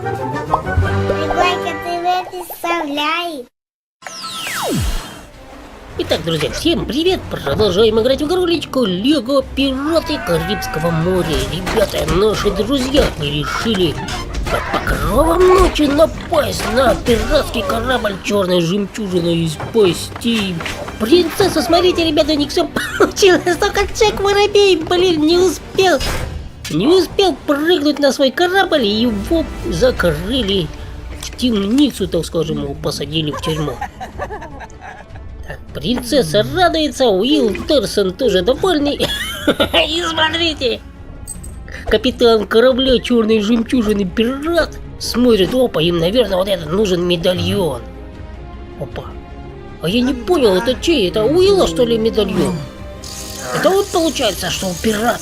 Григорька ТВ представляет. Итак, друзья, всем привет! Продолжаем играть в игрулечку Лего Пираты Карибского моря. Ребята, наши друзья, мы решили под покровом ночи напасть на пиратский корабль Черной Жемчужины и спасти принцессу. Смотрите, ребята, у них все получилось, только Джек Воробей, блин, не успел прыгнуть на свой корабль, и его закрыли в темницу, так скажем, его посадили в тюрьму. Принцесса радуется, Уилл Терсон тоже довольный. И смотрите, капитан корабля Черной Жемчужины пират смотрит, опа, им, наверное, вот этот нужен медальон. Опа. А я не понял, это чей? Это Уилла, что ли, медальон? Это вот получается, что он пират.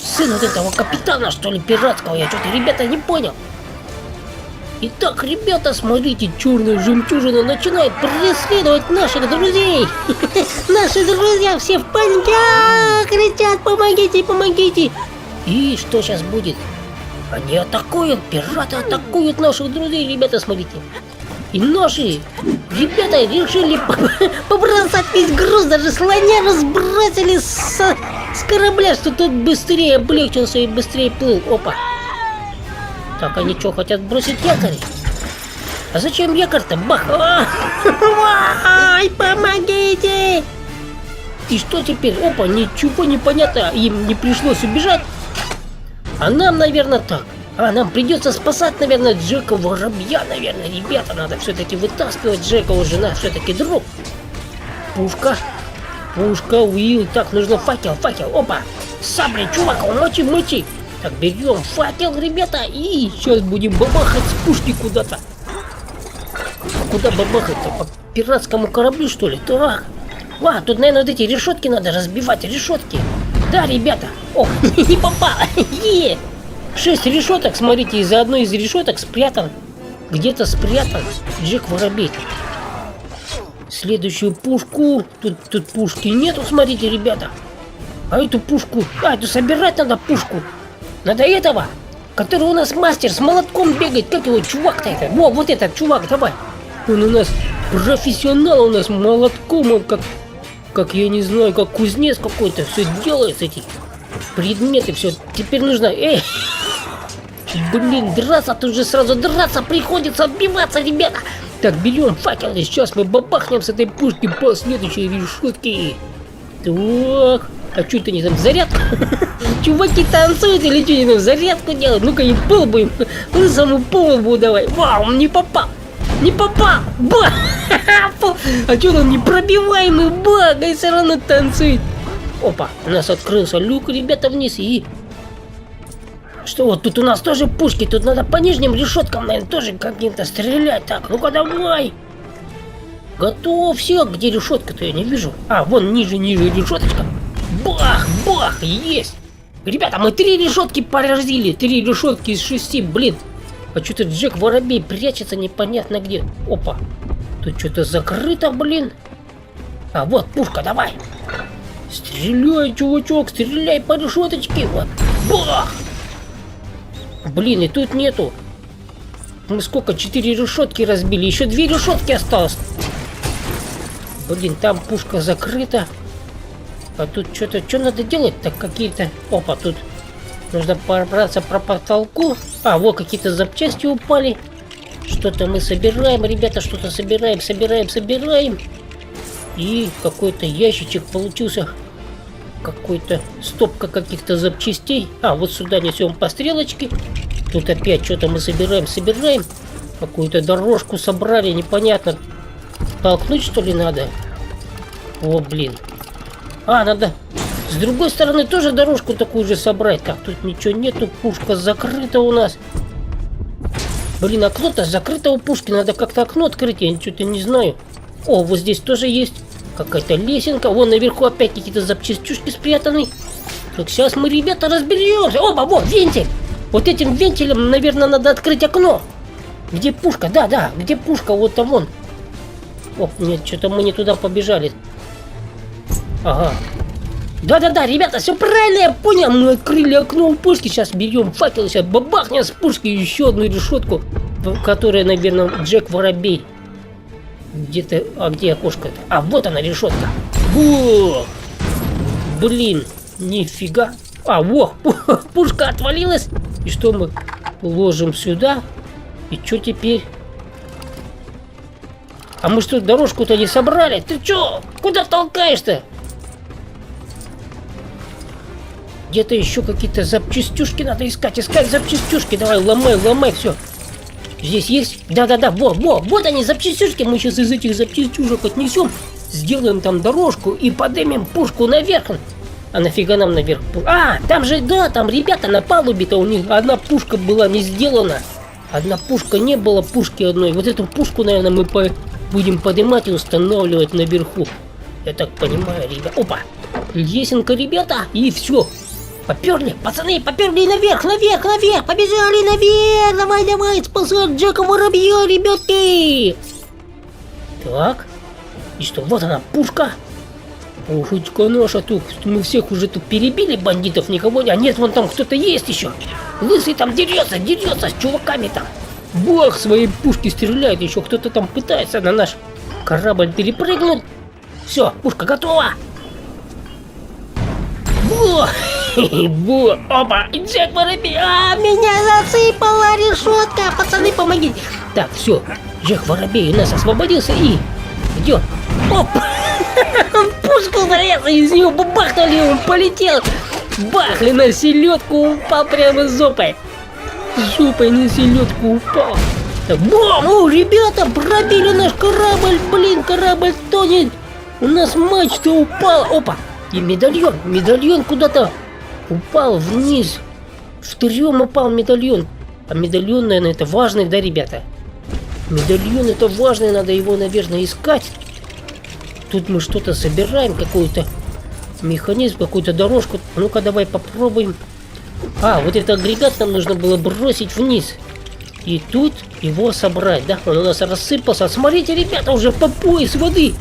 Сын вот этого капитана, что ли, пиратского. Я что-то, ребята, не понял. Итак, ребята, смотрите, Черная Жемчужина начинает преследовать наших друзей. Наши друзья все в панике, кричат: помогите, помогите. И что сейчас будет? Они атакуют, пираты атакуют наших друзей, ребята, смотрите. И наши ребята решили побросать весь груз, даже слоняра сбросили с корабля, что тот быстрее облегчился и быстрее плыл. Опа. Так, они что, хотят бросить якорь? А зачем якорь-то? Бах! Ай, помогите! И что теперь? Опа, ничего не понятно. Им не пришлось убежать. А нам, наверное, так. А нам придется спасать, наверное, Джека Воробья, наверное. Ребята, надо все-таки вытаскивать Джека, уже наш все-таки друг. Пушка. Пушка, Уилл. Так, нужно факел, факел. Опа! Сабли, чувак, мочи. Так, берем факел, ребята, и сейчас будем бабахать с пушки куда-то. Куда бабахать-то? По пиратскому кораблю, что ли? Так. Тут, наверное, вот эти решетки надо разбивать, решетки. Да, ребята. Ох, не попал. 6 решеток, смотрите, из-за одной из решеток спрятан. Где-то спрятан Джек Воробей. Следующую пушку. Тут пушки нету, смотрите, ребята. А эту пушку... эту собирать надо пушку. Надо этого, который у нас мастер с молотком бегает. Как его чувак-то это? Вот этот чувак, давай. Он у нас профессионал, у нас молотком. Он как я не знаю, как кузнец какой-то. Все делает эти предметы, все. Теперь нужно... Блин, драться, тут же сразу драться приходится, отбиваться, ребята. Так, берем факел, и сейчас мы бабахнем с этой пушки по следующей решетке. Так... А что это они там, зарядку? Чуваки танцуют или что они там, зарядку делают? Ну-ка, не пробуем. Лысому полбу давай. Вау, он не попал. Не попал. Ба! А что он непробиваемый баг, и все равно танцует. Опа, у нас открылся люк, ребята, вниз. И... Что вот тут у нас тоже пушки. Тут надо по нижним решеткам, наверное, тоже каким-то стрелять. Так, ну-ка давай. Готов, все. Где решетка-то, я не вижу. Вон ниже решеточка. Бах, бах, есть! Ребята, мы 3 решетки поразили, 3 решетки из 6, блин. А что-то Джек Воробей прячется непонятно где. Опа, тут что-то закрыто, блин. Вот пушка, давай. Стреляй, чувачок, стреляй по решеточке. Вот, бах! Блин, и тут нету. Мы сколько, 4 решетки разбили, еще 2 решетки осталось. Блин, там пушка закрыта. А тут что-то, что надо делать? Так какие-то... Опа, тут нужно пробраться по потолку. Вот какие-то запчасти упали. Что-то мы собираем, ребята, что-то собираем. И какой-то ящичек получился. Какой-то стопка каких-то запчастей. Вот сюда несем по стрелочке. Тут опять что-то мы собираем. Какую-то дорожку собрали, непонятно. Толкнуть, что ли, надо? О, блин. Надо с другой стороны тоже дорожку такую же собрать. Так, тут ничего нету, пушка закрыта у нас. Блин, окно-то закрыто у пушки, надо как-то окно открыть, я что-то не знаю. Вот здесь тоже есть какая-то лесенка. Вон наверху опять какие-то запчастюшки спрятаны. Так, сейчас мы, ребята, разберемся. Вот вентиль. Вот этим вентилем, наверное, надо открыть окно. Где пушка? Да, где пушка? Вот там вон. Нет, что-то мы не туда побежали. Да-да-да, ребята, все правильно я понял. Мы открыли окно у пушки. Сейчас берем факел, сейчас бабахнем с пушки еще одну решетку, которая, наверное, Джек Воробей. Где-то... А где окошко-то? А, вот она, решетка. Во! Блин, нифига. А, во, пушка отвалилась. И что мы ложим сюда? И что теперь? А мы что, дорожку-то не собрали? Ты что? Куда толкаешь-то? Где-то еще какие-то запчастюшки надо искать запчастюшки. Давай, ломай, все. Здесь есть? Да-да-да, вот они, запчастюшки. Мы сейчас из этих запчастюшек отнесем, сделаем там дорожку и поднимем пушку наверх. А нафига нам наверх? А, там же, да, там ребята на палубе-то, у них одна пушка была не сделана. Одна пушка, не было пушки одной. Вот эту пушку, наверное, мы будем поднимать и устанавливать наверху. Я так понимаю, ребята. Опа, лесенка, ребята, и все. Поперли, пацаны, поперли наверх, побежали наверх, давай, спасать Джека Воробья, ребятки. Так, и что, вот она, пушка. Пушечка наша тут, мы всех уже тут перебили, бандитов, никого не... А нет, вон там кто-то есть еще. Лысый там дерется с чуваками там. Бог, своей пушки стреляет, еще кто-то там пытается на наш корабль перепрыгнуть. Все, пушка готова. Опа, Джек Воробей, меня засыпала решетка, пацаны, помогите. Так, все, Джек Воробей у нас освободился и идет. Оп, пушку зарезал, из него бахнули, он полетел. Бахли на селедку, упал прямо жопой. Жопой на селедку упал. Так, бом, ребята, пробили наш корабль, блин, корабль тонет. У нас мачта упала, опа. И медальон куда-то упал вниз. В трюм упал медальон. А медальон, наверное, это важный, да, ребята? Медальон это важный, надо его, наверное, искать. Тут мы что-то собираем, какой-то механизм, какую-то дорожку. Ну-ка, давай попробуем. А, вот этот агрегат нам нужно было бросить вниз. И тут его собрать, да? Он у нас рассыпался. Смотрите, ребята, уже по пояс воды.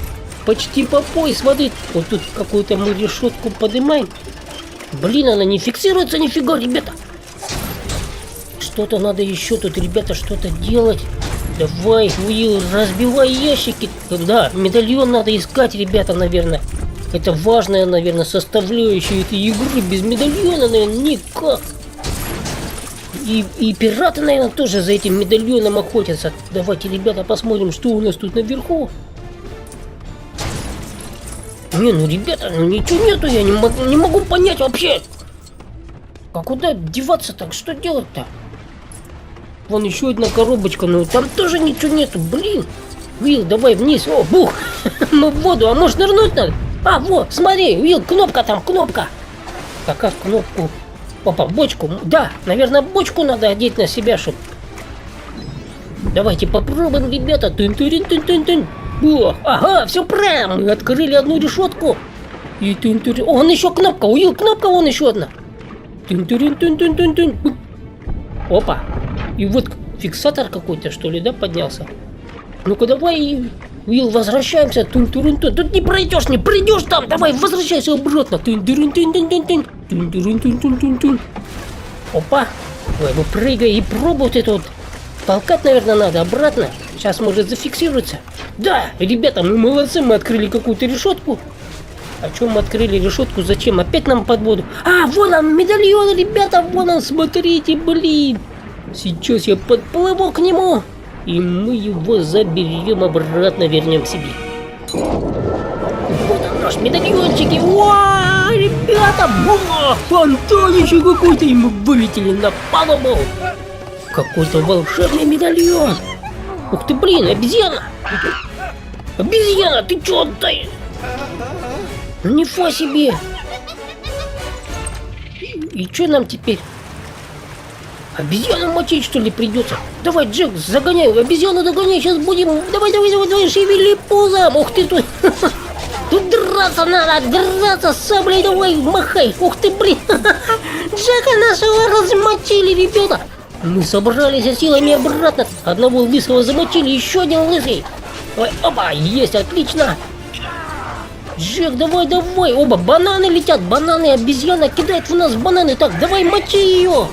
Почти по пояс воды. Вот тут какую-то мы решетку поднимаем. Блин, она не фиксируется нифига, ребята. Что-то надо еще тут, ребята, что-то делать. Давай, Уилл, разбивай ящики. Да, медальон надо искать, ребята, наверное. Это важная, наверное, составляющая этой игры. Без медальона, наверное, никак. И пираты, наверное, тоже за этим медальоном охотятся. Давайте, ребята, посмотрим, что у нас тут наверху. Не, ну, ребята, ну ничего нету, я не могу понять вообще. А куда деваться так? Что делать-то? Вон еще одна коробочка, но там тоже ничего нету, блин. Уилл, давай вниз. О, бух! Мы в воду, а может нырнуть надо? А, вот, смотри, Уилл, кнопка там, кнопка. А как кнопку? Опа, бочку. Да, наверное, бочку надо одеть на себя, чтоб... Давайте попробуем, ребята. Тын-тын-тын-тын-тын. О, ага, все правильно. Мы открыли одну решетку. И тын-тын. О, вон еще кнопка. Уилл, кнопка, вон еще одна. Тын-тын-тын-тын-тын. Опа. И вот фиксатор какой-то, что ли, да, поднялся? Ну-ка, давай, Уилл, возвращаемся. Тун-турун-тун. Тут не пройдешь, не придешь там. Давай, возвращайся обратно. Тун-турун-тун-тун-тун. Тун-турун-тун-тун-тун. Опа. Давай, прыгай и пробуй вот это вот. Толкать, наверное, надо обратно. Сейчас, может, зафиксируется. Да, ребята, мы молодцы, мы открыли какую-то решетку. А чем мы открыли решетку? Зачем? Опять нам под воду. А, вон он, медальон, ребята, вон он, смотрите, блин. Сейчас я подплыву к нему, и мы его заберем обратно, вернем себе. Вот он, наш медальончик. Уа, ребята, фонтанище какой-то, и мы вылетели на палубу. Какой-то волшебный медальон. Ух ты, блин, обезьяна. Обезьяна, ты чё, дай? Нифига себе. И чё нам теперь? Обезьяну мочить, что ли, придется? Давай, Джек, загоняй, обезьяну догоняй, сейчас будем. Давай, шевели пузом. Ух ты, тут. Тут драться надо, драться с саблей, давай, махай. Ух ты, блин. Джека нашего размочили, ребята. Мы собрались силами обратно. Одного лысого замочили, еще один лысый. Давай, опа, есть, отлично. Джек, давай, давай. Оба бананы летят. Бананы, обезьяна кидает в нас бананы. Так, давай, мочи ее.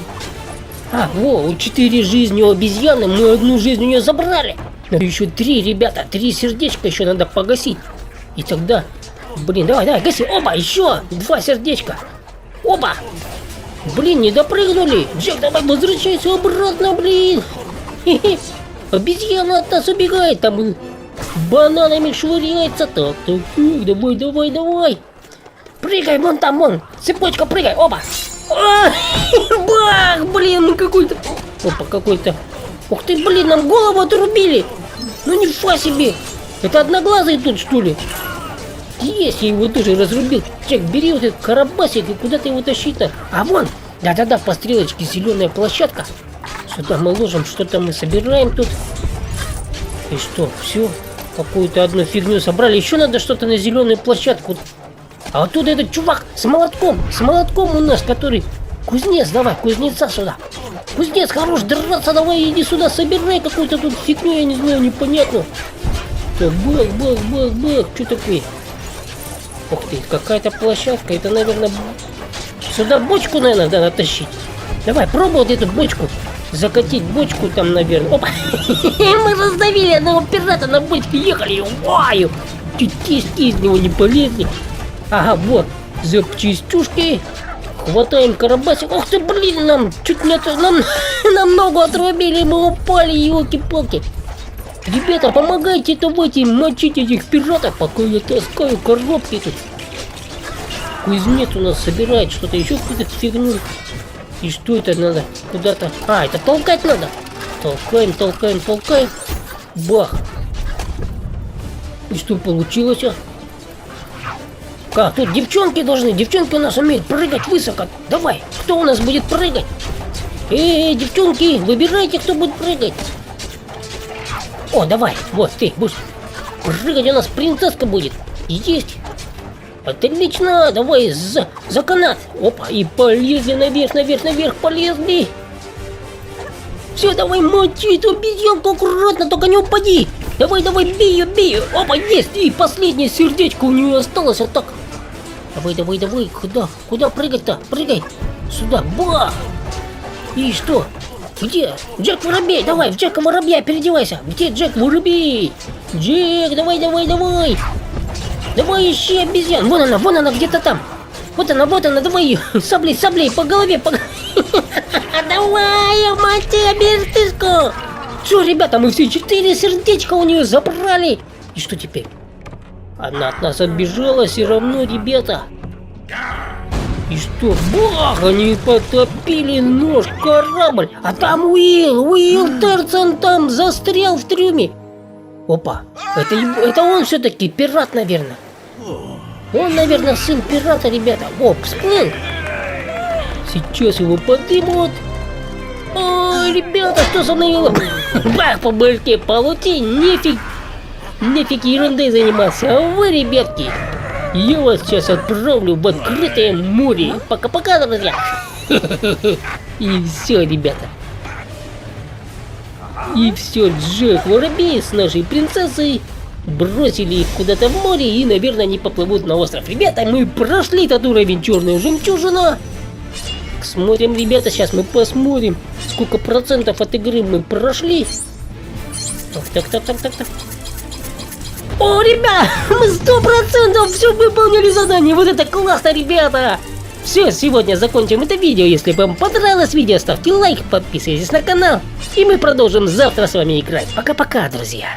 А, во, 4 жизни у обезьяны. Мы 1 жизнь у нее забрали. Но еще 3, ребята. 3 сердечка еще надо погасить. И тогда... Блин, давай, давай, гаси. Оба, еще 2 сердечка. Оба. Блин, не допрыгнули. Джек, давай, возвращайся обратно, блин. Хе-хе. Обезьяна от нас убегает. Там бананами швыряется. Так, так, так, давай, давай, давай. Прыгай, вон там, вон. Цепочка, прыгай. Оба. Бах, блин, какой-то... Опа, какой-то... Ух ты, блин, нам голову отрубили. Ну нифига себе. Это одноглазый тут, что ли? Есть, я его тоже разрубил. Джек, бери вот этот карабасик и куда ты его тащить-то? А вон, да-да-да, по стрелочке зеленая площадка. Сюда мы ложим, что-то мы собираем тут. И что, все? Какую-то одну фигню собрали. Еще надо что-то на зеленую площадку. А оттуда этот чувак с молотком у нас, который... Кузнец, давай, кузнеца сюда. Кузнец, хорош драться, давай, иди сюда, собирай какую-то тут фигню, я не знаю, непонятно. Так, бах, бах, бах, бах, что такое? Ух ты, какая-то площадка, это, наверное... Сюда бочку, наверное, надо тащить. Давай, пробуй вот эту бочку. Закатить бочку там, наверное. Опа! Мы раздавили одного пирата на бочке, ехали, ваю! Чуть кишки из него не полезли. Ага, вот, запчастюшки. Хватаем карабасик. Ох ты, блин, нам чуть не... Нам ногу отрубили, мы упали, елки-палки. Ребята, помогайте, давайте мочить этих пиратов, пока я таскаю коробки тут. Кузнец у нас собирает что-то еще, какую-то фигню. И что это надо? Куда-то... А, это толкать надо. Толкаем, толкаем, толкаем. Бах. И что получилось? Как, тут девчонки должны. Девчонки у нас умеют прыгать высоко. Давай, кто у нас будет прыгать? Девчонки, выбирайте, кто будет прыгать. О, давай, вот ты будешь прыгать, у нас принцесска будет. Есть. Отлично, давай за канат. Опа, и полезли наверх, наверх, наверх, полезли. Все, давай мочи эту обезьянку аккуратно, только не упади. Давай, давай, бей ее, бей ее. Опа, есть, и последнее сердечко у нее осталось, вот так. Давай, давай, давай, куда прыгать-то? Прыгай, сюда, бах. И что? Где? Джек Воробей, давай, в Джека Воробья переодевайся. Где Джек Воробей? Джек, давай, давай, давай. Давай ищи обезьян. Вон она где-то там. Вот она, давай ее. Саблей, по голове, Давай, мать, бертышку. Что, ребята, мы все 4 сердечка у нее забрали. И что теперь? Она от нас отбежала все равно, ребята. И что? Бах! Они потопили наш корабль. А там Уилл Терсон там застрял в трюме. Опа! Это он все-таки пират, наверное. Он, наверное, сын пирата, ребята. О, всплыл. Сейчас его поднимут. Ой, ребята, что со мной? Бах, по башке получи. Нефиг ерундой заниматься. А вы, ребятки, я вас сейчас отправлю в открытое море. Пока-пока, друзья. И все, ребята. И все, Джек Воробей с нашей принцессой бросили их куда-то в море, и, наверное, они поплывут на остров. Ребята, мы прошли этот уровень черную жемчужину. Смотрим, ребята, сейчас мы посмотрим, сколько процентов от игры мы прошли. Так. О, ребят, мы 100% все выполнили задание. Вот это классно, ребята. Все, сегодня закончим это видео. Если вам понравилось видео, ставьте лайк, подписывайтесь на канал. И мы продолжим завтра с вами играть. Пока-пока, друзья.